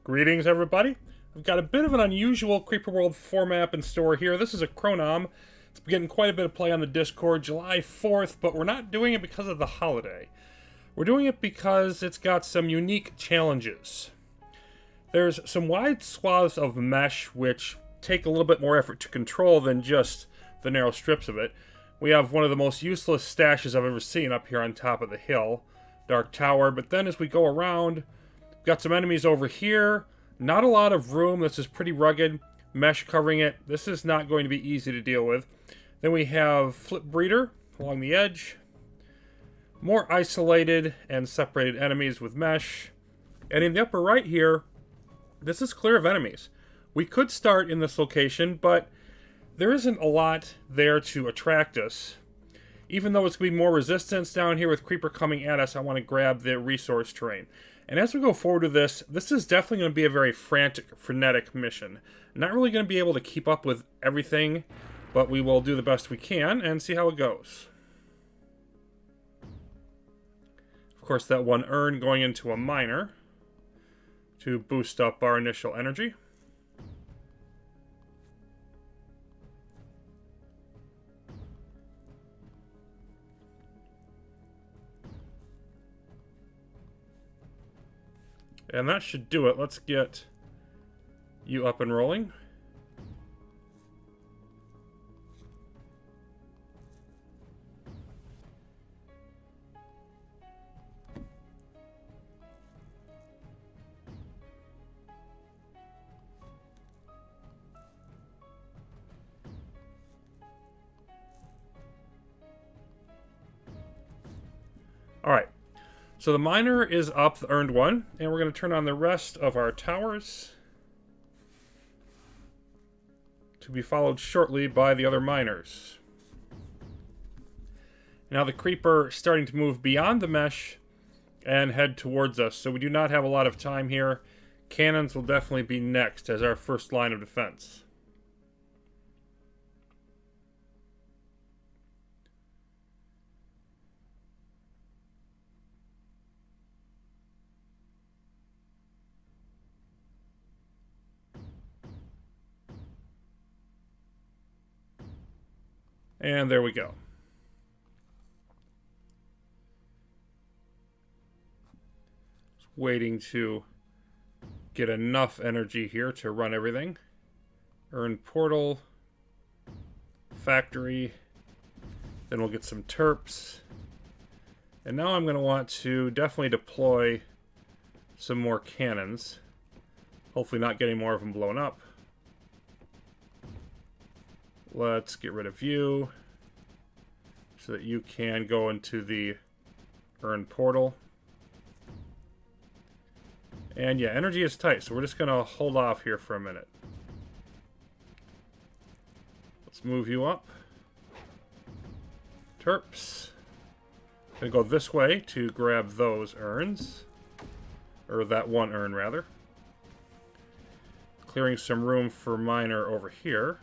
Greetings, everybody. I've got a bit of an unusual Creeper World 4 map in store here. This is a Chronom. It's getting quite a bit of play on the Discord July 4th, but we're not doing it because of the holiday. We're doing it because it's got some unique challenges. There's some wide swaths of mesh which take a little bit more effort to control than just the narrow strips of it. We have one of the most useless stashes I've ever seen up here on top of the hill, Dark Tower, but then as we go around, we've got some enemies over here. Not a lot of room. This is pretty rugged. Mesh covering it. This is not going to be easy to deal with. Then we have Flip Breeder along the edge. More isolated and separated enemies with mesh. And in the upper right here, this is clear of enemies. We could start in this location, but there isn't a lot there to attract us. Even though it's going to be more resistance down here with Creeper coming at us, I want to grab the resource terrain. And as we go forward with this is definitely going to be a very frantic, frenetic mission. Not really going to be able to keep up with everything, but we will do the best we can and see how it goes. Of course, that one urn going into a miner to boost up our initial energy. And that should do it. Let's get you up and rolling. Alright. So the miner is up, the earned one, and we're going to turn on the rest of our towers to be followed shortly by the other miners. Now the creeper starting to move beyond the mesh and head towards us, so we do not have a lot of time here. Cannons will definitely be next as our first line of defense. And there we go. Just waiting to get enough energy here to run everything. Earn portal. Factory. Then we'll get some terps. And now I'm going to want to definitely deploy some more cannons. Hopefully not getting more of them blown up. Let's get rid of you so that you can go into the earn portal. And yeah, energy is tight, so we're just going to hold off here for a minute. Let's move you up. Terps. Gonna go this way to grab those urns. Or that one urn, rather. Clearing some room for miner over here.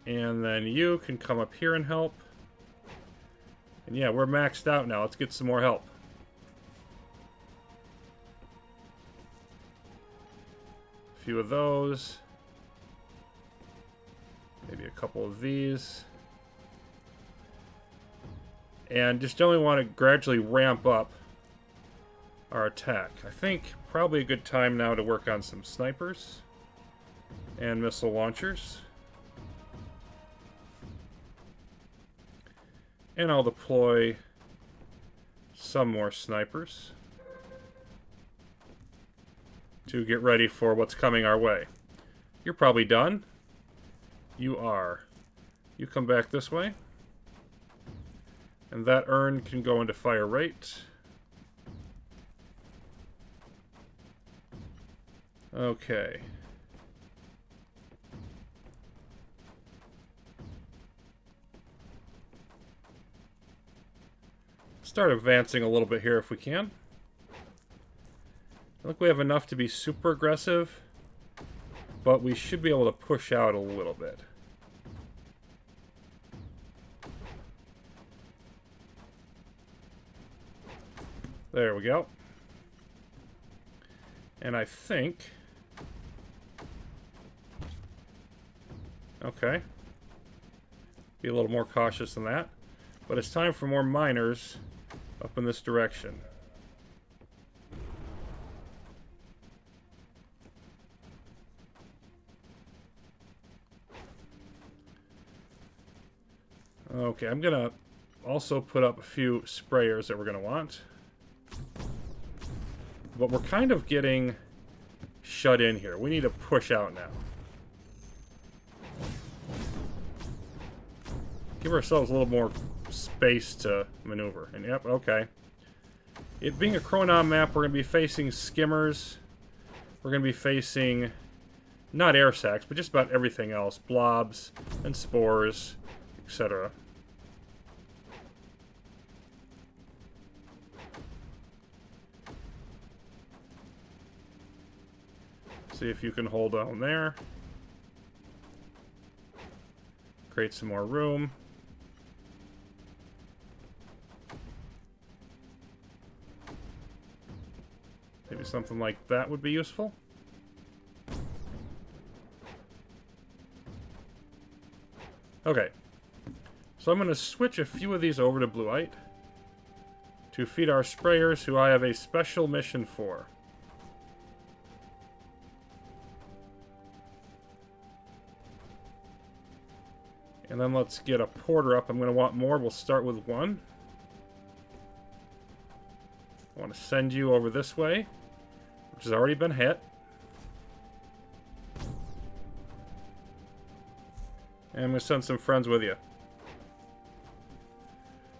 And then you can come up here and help. And yeah, we're maxed out now. Let's get some more help. A few of those. Maybe a couple of these. And just only want to gradually ramp up our attack. I think probably a good time now to work on some snipers and missile launchers. And I'll deploy some more snipers to get ready for what's coming our way. You're probably done. You are. You come back this way. And that urn can go into fire rate. Okay. Start advancing a little bit here if we can. I think we have enough to be super aggressive, but we should be able to push out a little bit. There we go. And I think... Okay. Be a little more cautious than that. But it's time for more miners up in this direction. Okay, I'm going to also put up a few sprayers that we're going to want. But we're kind of getting shut in here. We need to push out now. Give ourselves a little more space to maneuver. And yep, okay. It being a Chronom map, we're going to be facing skimmers. We're going to be facing, not air sacs, but just about everything else. Blobs and spores, etc. See if you can hold down there. Create some more room. Maybe something like that would be useful. Okay. So I'm going to switch a few of these over to blueite to feed our sprayers, who I have a special mission for. And then let's get a porter up. I'm going to want more. We'll start with one. I want to send you over this way, which has already been hit. And I'm going to send some friends with you.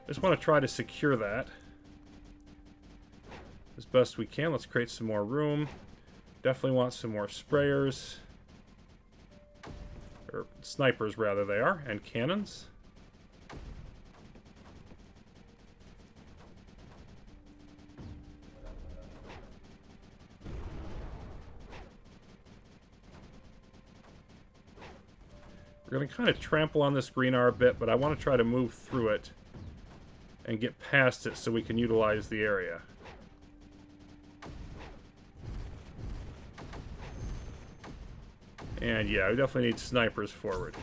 Just want to try to secure that as best we can. Let's create some more room. Definitely want some more sprayers. Or snipers, rather, they are. And cannons. We're going to kind of trample on this green R a bit, but I want to try to move through it and get past it so we can utilize the area. And yeah, we definitely need snipers forward.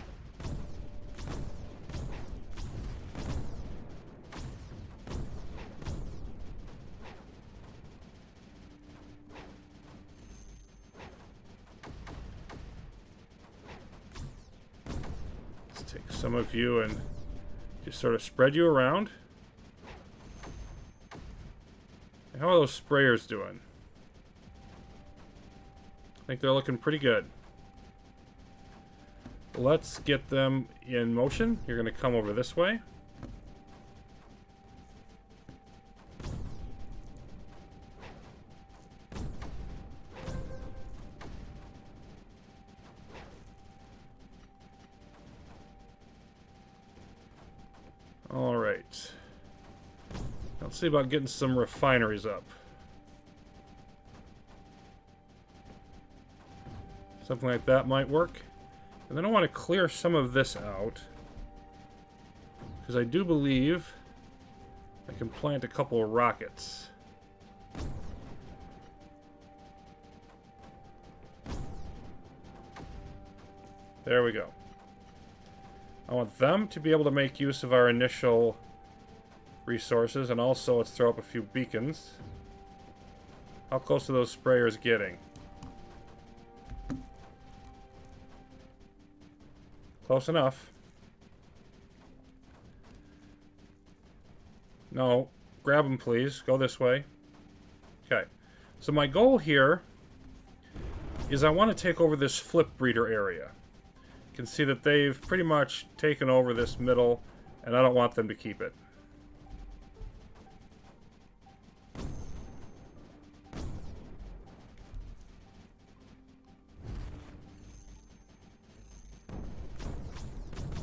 Let's take some of you and just sort of spread you around. How are those sprayers doing? I think they're looking pretty good. Let's get them in motion. You're going to come over this way. All right. Let's see about getting some refineries up. Something like that might work. And then I want to clear some of this out, because I do believe I can plant a couple of rockets. There we go. I want them to be able to make use of our initial resources, and also let's throw up a few beacons. How close are those sprayers getting? Close enough. No. Grab them, please. Go this way. Okay. So my goal here is I want to take over this flip breeder area. You can see that they've pretty much taken over this middle, and I don't want them to keep it.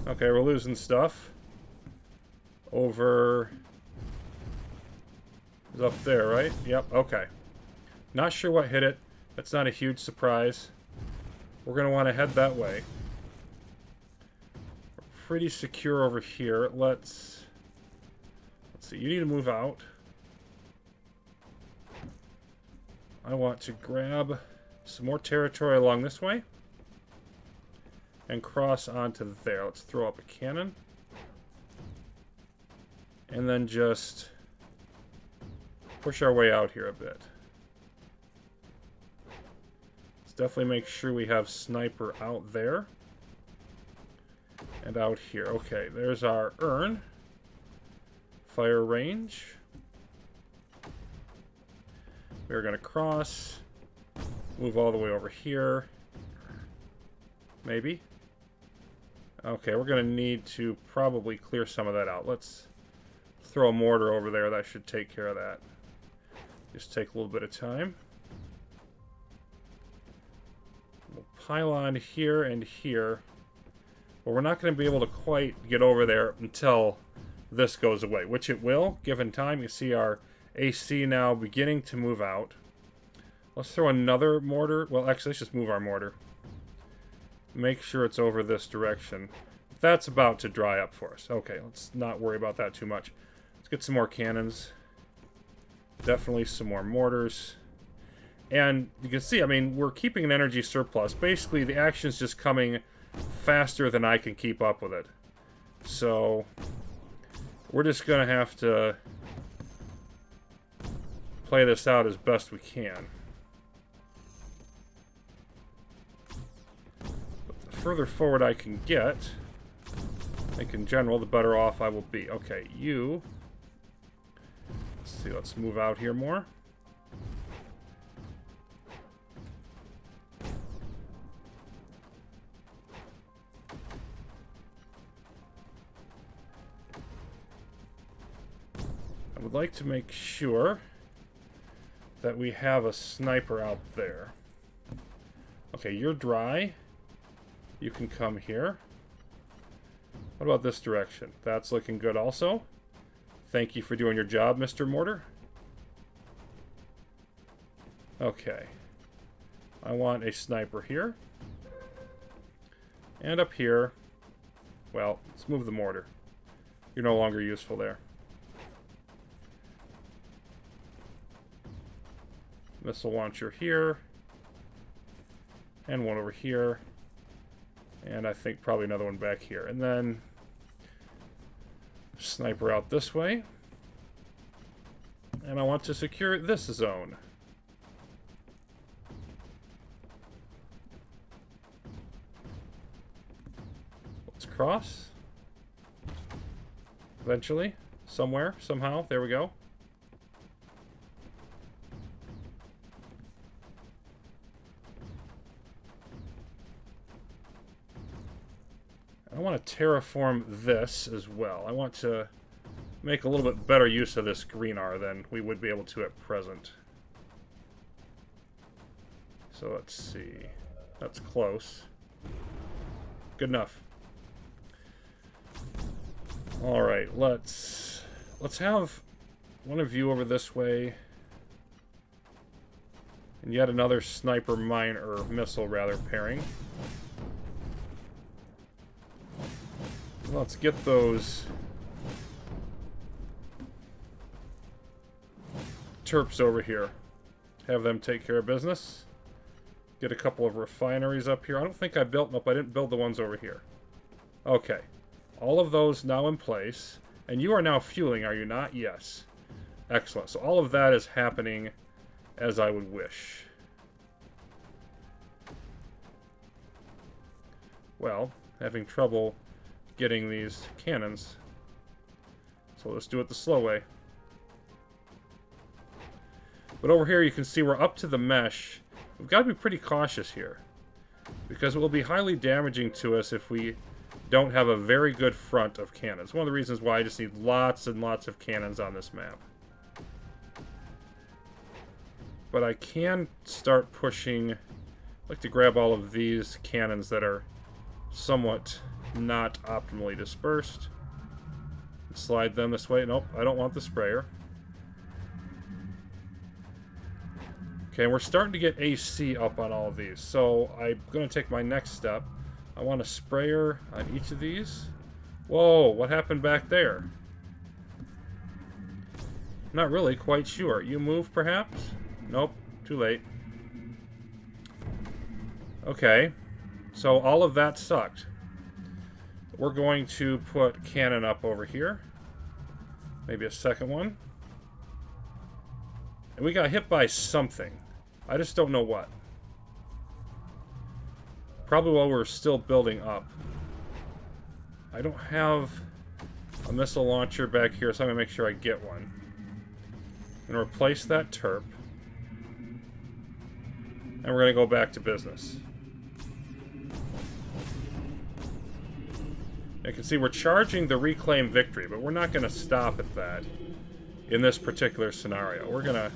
Okay, we're losing stuff. Over... is up there, right? Yep, okay. Not sure what hit it. That's not a huge surprise. We're going to want to head that way. We're pretty secure over here. Let's see, you need to move out. I want to grab some more territory along this way and cross onto there. Let's throw up a cannon. And then just push our way out here a bit. Let's definitely make sure we have sniper out there. And out here. Okay, there's our urn. Fire range. We're going to cross. Move all the way over here. Maybe. Okay, we're going to need to probably clear some of that out. Let's throw a mortar over there. That should take care of that. Just take a little bit of time. We'll pile on here and here. But we're not going to be able to quite get over there until this goes away, which it will, given time. You see our AC now beginning to move out. Let's throw another mortar. Well, actually, let's just move our mortar. Make sure it's over this direction. That's about to dry up for us. Okay, let's not worry about that too much. Let's get some more cannons. Definitely some more mortars. And you can see, I mean, we're keeping an energy surplus. Basically, the action's just coming faster than I can keep up with it. So we're just going to have to play this out as best we can. But the further forward I can get, I think in general, the better off I will be. Okay, you... Let's see, let's move out here more. I would like to make sure that we have a sniper out there. Okay, you're dry. You can come here. What about this direction? That's looking good also. Thank you for doing your job, Mr. Mortar. Okay. I want a sniper here. And up here. Well, let's move the mortar. You're no longer useful there. Missile launcher here. And one over here. And I think probably another one back here. And then sniper out this way. And I want to secure this zone. Let's cross. Eventually. Somewhere. Somehow. There we go. I want to terraform this as well. I want to make a little bit better use of this greenar than we would be able to at present. So let's see. That's close. Good enough. Alright, let's have one of you over this way. And yet another sniper mine, or missile rather, pairing. Let's get those Terps over here. Have them take care of business. Get a couple of refineries up here. I don't think I built... Nope, I didn't build the ones over here. Okay. All of those now in place. And you are now fueling, are you not? Yes. Excellent. So all of that is happening as I would wish. Well, having trouble getting these cannons. So let's do it the slow way. But over here you can see we're up to the mesh. We've got to be pretty cautious here, because it will be highly damaging to us if we don't have a very good front of cannons. One of the reasons why I just need lots and lots of cannons on this map. But I can start pushing... I'd like to grab all of these cannons that are somewhat not optimally dispersed. Slide them this way. Nope, I don't want the sprayer. Okay, we're starting to get AC up on all of these, so I'm going to take my next step. I want a sprayer on each of these. Whoa, what happened back there? Not really quite sure. You move, perhaps? Nope. too late. Okay, so all of that sucked. We're going to put cannon up over here. Maybe a second one. And we got hit by something. I just don't know what. Probably while we're still building up. I don't have a missile launcher back here, so I'm going to make sure I get one. I'm going to replace that turp. And we're going to go back to business. You can see we're charging the reclaim victory, but we're not going to stop at that in this particular scenario. We're going to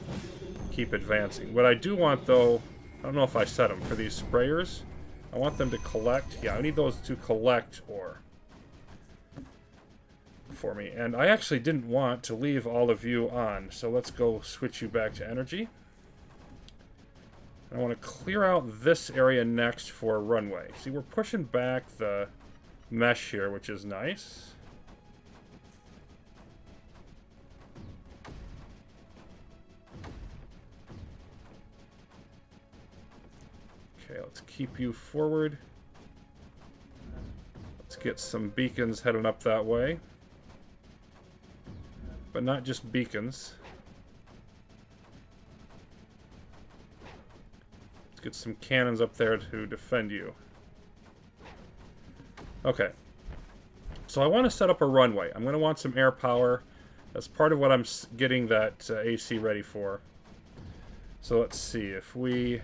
keep advancing. What I do want, though, I don't know if I set them, for these sprayers, I want them to collect. Yeah, I need those to collect ore for me. And I actually didn't want to leave all of you on, so let's go switch you back to energy. I want to clear out this area next for a runway. See, we're pushing back the mesh here, which is nice. Okay, let's keep you forward. Let's get some beacons heading up that way. But not just beacons. Let's get some cannons up there to defend you. Okay. So I want to set up a runway. I'm going to want some air power. That's part of what I'm getting that AC ready for. So let's see if we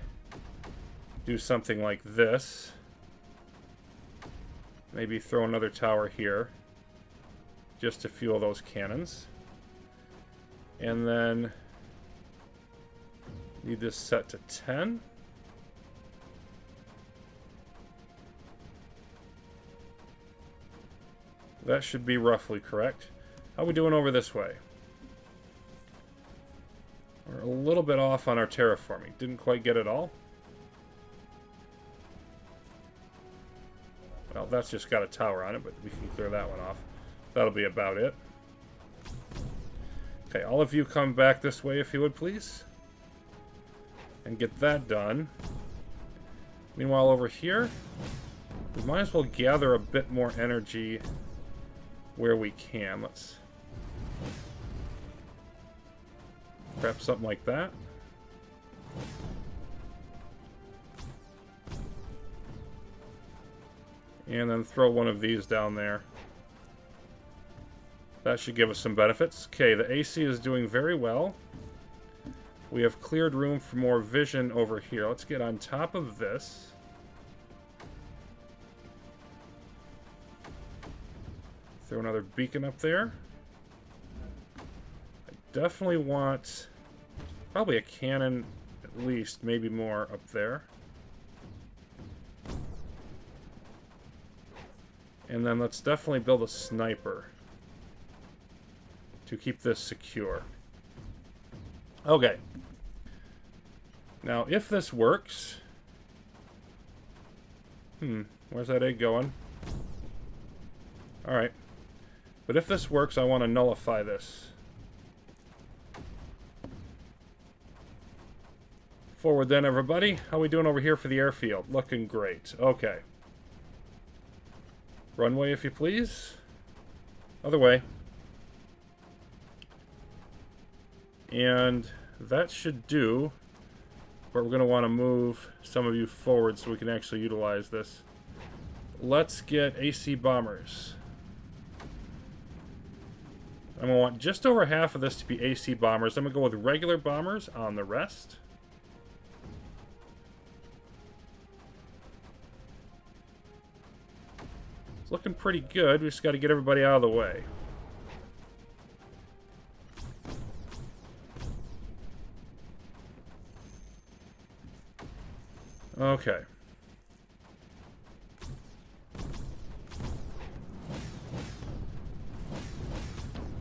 do something like this. Maybe throw another tower here. Just to fuel those cannons. And then need this set to 10. That should be roughly correct. How are we doing over this way? We're a little bit off on our terraforming. Didn't quite get it all. Well, that's just got a tower on it, but we can clear that one off. That'll be about it. Okay, all of you come back this way if you would, please. And get that done. Meanwhile, over here, we might as well gather a bit more energy where we can. Let's grab something like that. And then throw one of these down there. That should give us some benefits. Okay, the AC is doing very well. We have cleared room for more vision over here. Let's get on top of this. Throw another beacon up there. I definitely want probably a cannon at least, maybe more up there. And then let's definitely build a sniper to keep this secure. Okay. Now, if this works... where's that egg going? Alright. But if this works, I want to nullify this. Forward then, everybody. How we doing over here for the airfield? Looking great. Okay. Runway, if you please. Other way. And that should do. But we're going to want to move some of you forward so we can actually utilize this. Let's get AC bombers. I'm going to want just over half of this to be AC bombers. I'm going to go with regular bombers on the rest. It's looking pretty good. We just got to get everybody out of the way. Okay.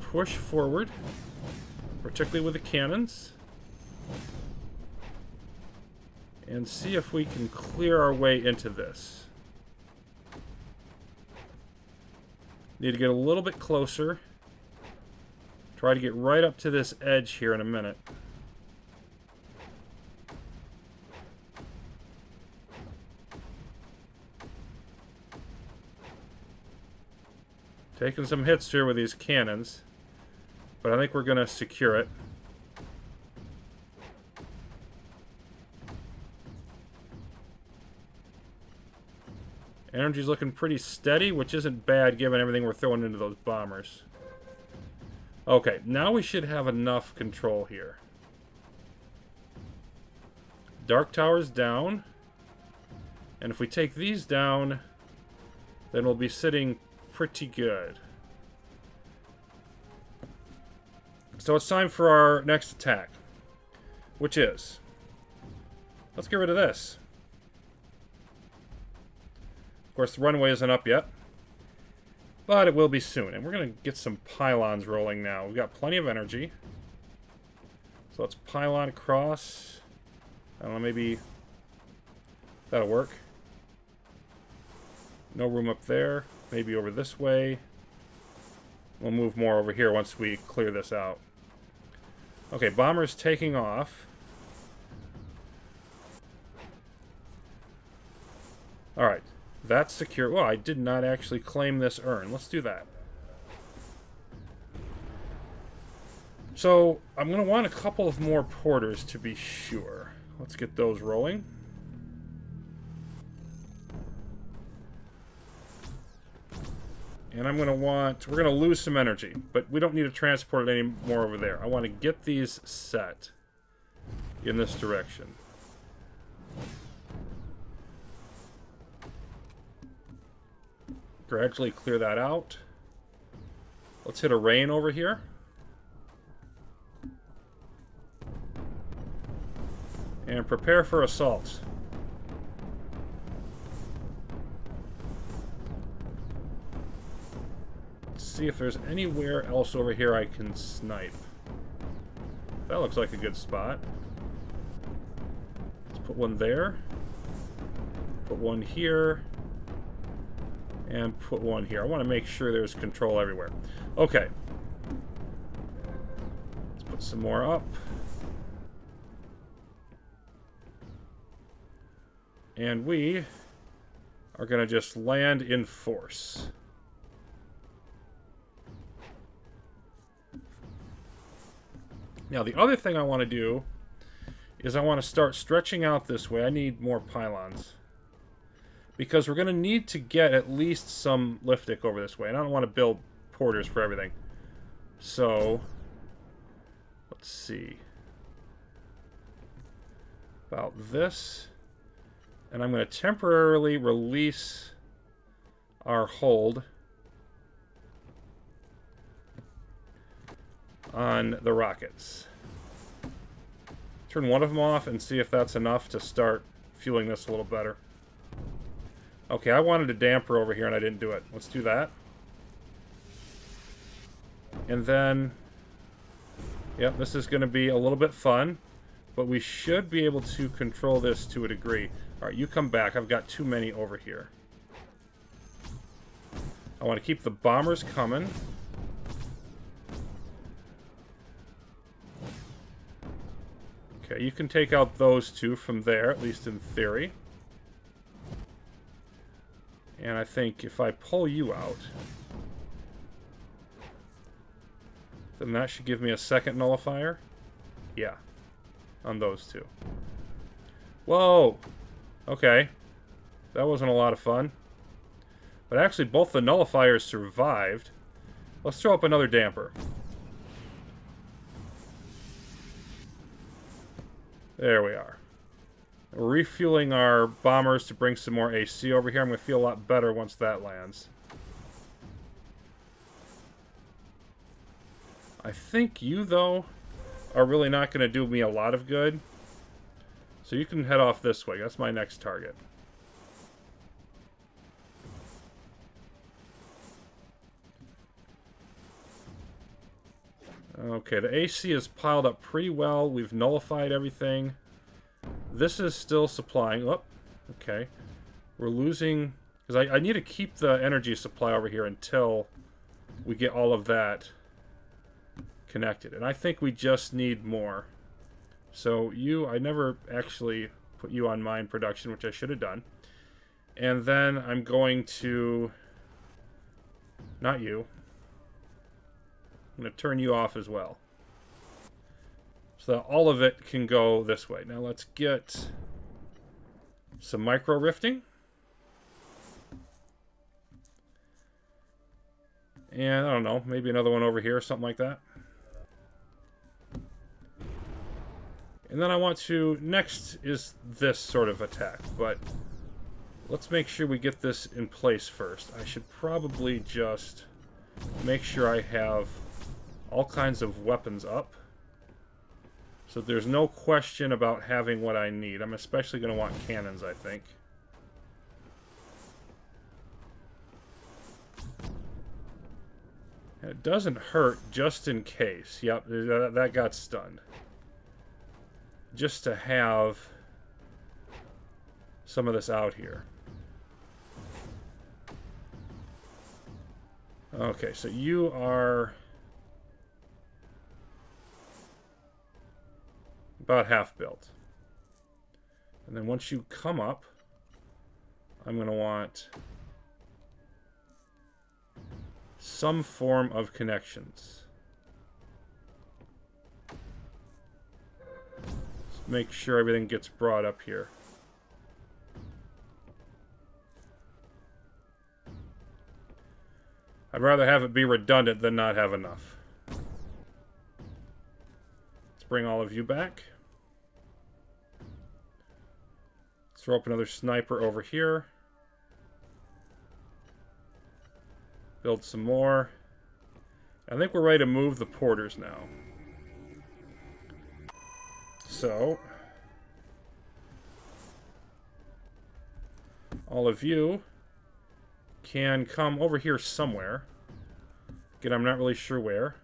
Push forward, particularly with the cannons, and see if we can clear our way into this. Need to get a little bit closer. Try to get right up to this edge here in a minute. Taking some hits here with these cannons. But I think we're going to secure it. Energy's looking pretty steady, which isn't bad given everything we're throwing into those bombers. Okay, now we should have enough control here. Dark Tower's down. And if we take these down, then we'll be sitting pretty good. So it's time for our next attack. Which is... let's get rid of this. Of course, the runway isn't up yet. But it will be soon. And we're going to get some pylons rolling now. We've got plenty of energy. So let's pylon across. I don't know, maybe that'll work. No room up there. Maybe over this way. We'll move more over here once we clear this out. Okay, bomber's taking off. Alright. That's secure. Well, I did not actually claim this urn. Let's do that. So, I'm going to want a couple of more porters to be sure. Let's get those rolling. And I'm going to want... we're going to lose some energy, but we don't need to transport it anymore over there. I want to get these set in this direction. Gradually clear that out. Let's hit a rain over here. And prepare for assault. Let's see if there's anywhere else over here I can snipe. That looks like a good spot. Let's put one there. Put one here. And put one here. I want to make sure there's control everywhere. Okay. Let's put some more up. And we are going to just land in force. Now, the other thing I want to do is I want to start stretching out this way. I need more pylons. Because we're going to need to get at least some liftic over this way. And I don't want to build porters for everything. So, let's see. About this. And I'm going to temporarily release our hold on the rockets. Turn one of them off and see if that's enough to start fueling this a little better. Okay, I wanted a damper over here and I didn't do it. Let's do that. And then... yep, this is going to be a little bit fun. But we should be able to control this to a degree. Alright, you come back. I've got too many over here. I want to keep the bombers coming. Okay, you can take out those two from there, at least in theory. And I think if I pull you out, then that should give me a second nullifier. Yeah, on those two. Whoa! Okay. That wasn't a lot of fun. But actually, both the nullifiers survived. Let's throw up another damper. There we are. We're refueling our bombers to bring some more AC over here. I'm going to feel a lot better once that lands. I think you, though, are really not going to do me a lot of good. So you can head off this way. That's my next target. Okay, the AC is piled up pretty well. We've nullified everything. This is still supplying. Oh, okay. We're losing... because I need to keep the energy supply over here until we get all of that connected. And I think we just need more. So you... I never actually put you on mine production, which I should have done. And then I'm going to... not you. I'm going to turn you off as well. So that all of it can go this way. Now let's get some micro rifting. And I don't know, maybe another one over here, something like that. And then I want to, next is this sort of attack, but let's make sure we get this in place first. I should probably just make sure I have all kinds of weapons up, so there's no question about having what I need. I'm especially going to want cannons, I think. And it doesn't hurt, just in case. Yep, that got stunned. Just to have some of this out here. Okay, so you are about half built. And then once you come up, I'm going to want some form of connections. Make sure everything gets brought up here. I'd rather have it be redundant than not have enough. Let's bring all of you back. Let's throw up another sniper over here. Build some more. I think we're ready to move the porters now. So, all of you can come over here somewhere. Again, I'm not really sure where.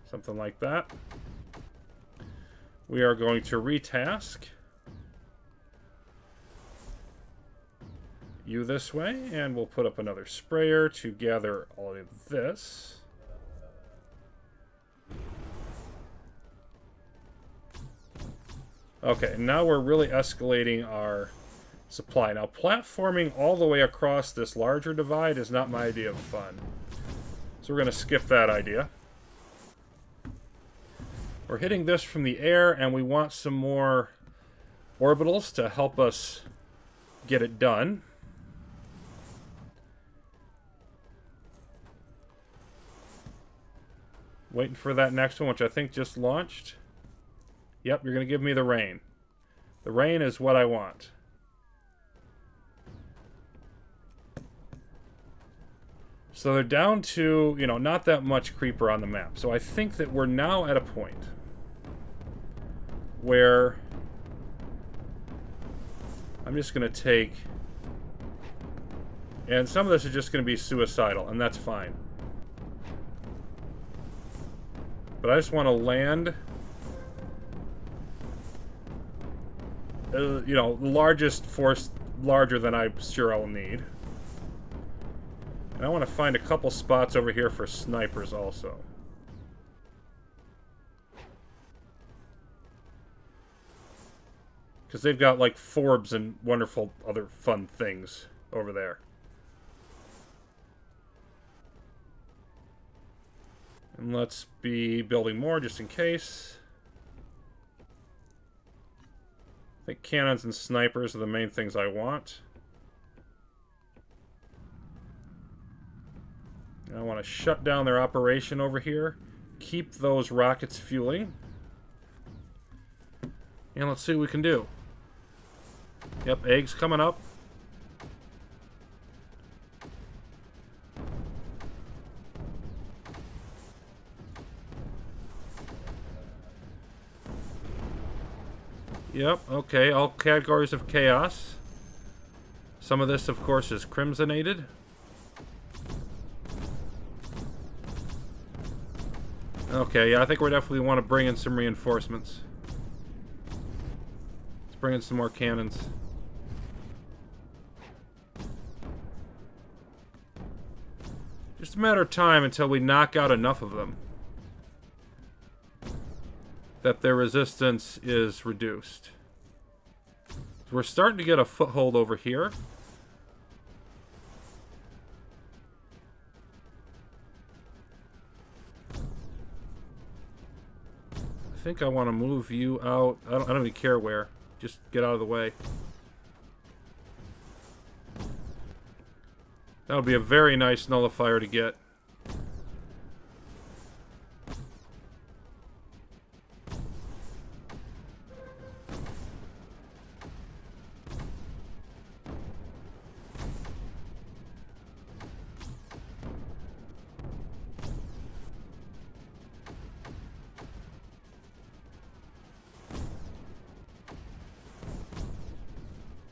Something like that. We are going to retask you this way, and we'll put up another sprayer to gather all of this. Okay, now we're really escalating our supply. Now, platforming all the way across this larger divide is not my idea of fun. So we're going to skip that idea. We're hitting this from the air, and we want some more orbitals to help us get it done. Waiting for that next one, which I think just launched. Yep, you're going to give me the rain. The rain is what I want. So they're down to, you know, not that much creeper on the map. So I think that we're now at a point where I'm just going to take... And some of this is just going to be suicidal, and that's fine. But I just want to land... you know, the largest force, larger than I'm sure I'll need. And I want to find a couple spots over here for snipers also. Because they've got, like, Forbes and wonderful other fun things over there. And let's be building more just in case. I think cannons and snipers are the main things I want. And I want to shut down their operation over here. Keep those rockets fueling. And let's see what we can do. Yep, eggs coming up. Yep, okay, all categories of chaos. Some of this, of course, is crimsonated. Okay, yeah, I think we definitely want to bring in some reinforcements. Let's bring in some more cannons. Just a matter of time until we knock out enough of them that their resistance is reduced. We're starting to get a foothold over here. think I want to move you out. I don't even care where. Just get out of the way. That would be a very nice nullifier to get.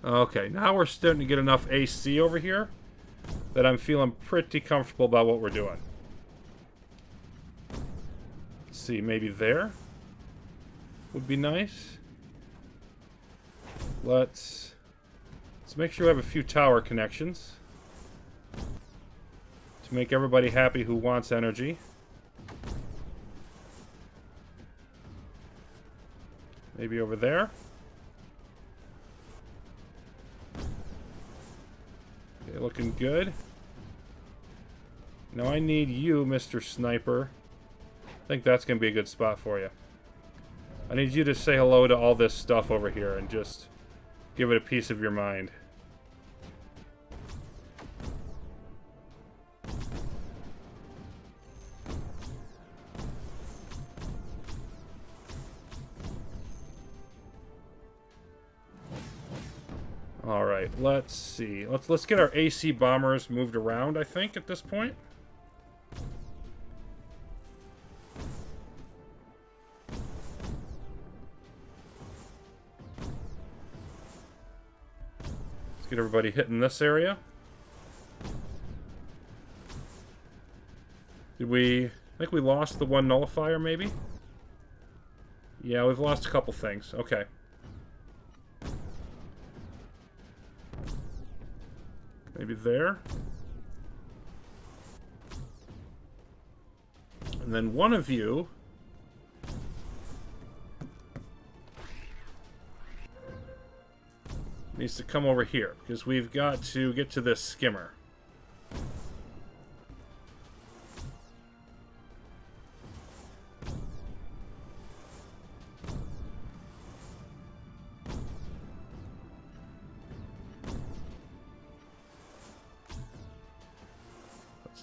Okay, now we're starting to get enough AC over here that I'm feeling pretty comfortable about what we're doing. Let's see, maybe there would be nice. Let's make sure we have a few tower connections to make everybody happy who wants energy. Maybe over there. Okay, looking good. Now I need you, Mr. Sniper. I think that's going to be a good spot for you. I need you to say hello to all this stuff over here and just give it a piece of your mind. All right, let's see. Let's get our AC bombers moved around, I think, at this point. Let's get everybody hitting this area. I think we lost the one nullifier, maybe? Yeah, we've lost a couple things. Okay. Maybe there. And then one of you needs to come over here, because we've got to get to this skimmer.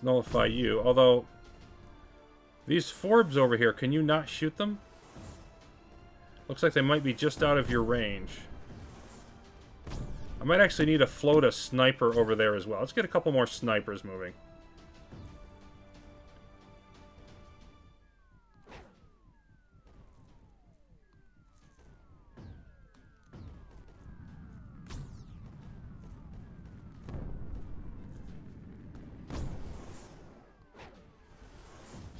Nullify you, although these forbs over here, can you not shoot them? Looks like they might be just out of your range. I might actually need to float a sniper over there as well. Let's get a couple more snipers moving.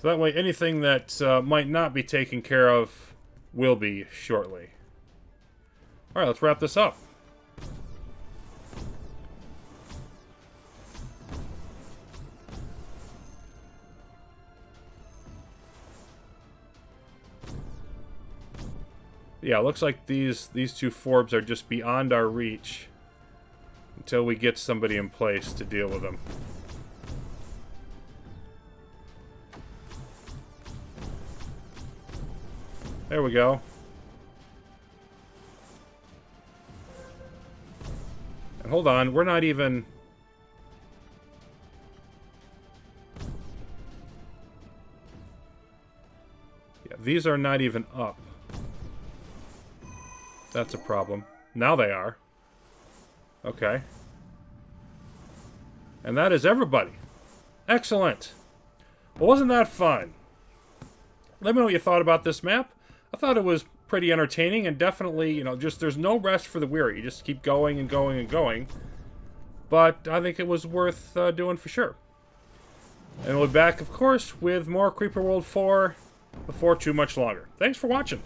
So that way, anything that might not be taken care of will be shortly. Alright, let's wrap this up. Yeah, it looks like these two forbs are just beyond our reach until we get somebody in place to deal with them. There we go. And hold on, we're not even... Yeah, these are not even up. That's a problem. Now they are. Okay. And that is everybody. Excellent. Well, wasn't that fun? Let me know what you thought about this map. I thought it was pretty entertaining and definitely, you know, just there's no rest for the weary. You just keep going and going and going. But I think it was worth doing for sure. And we'll be back, of course, with more Creeper World 4 before too much longer. Thanks for watching.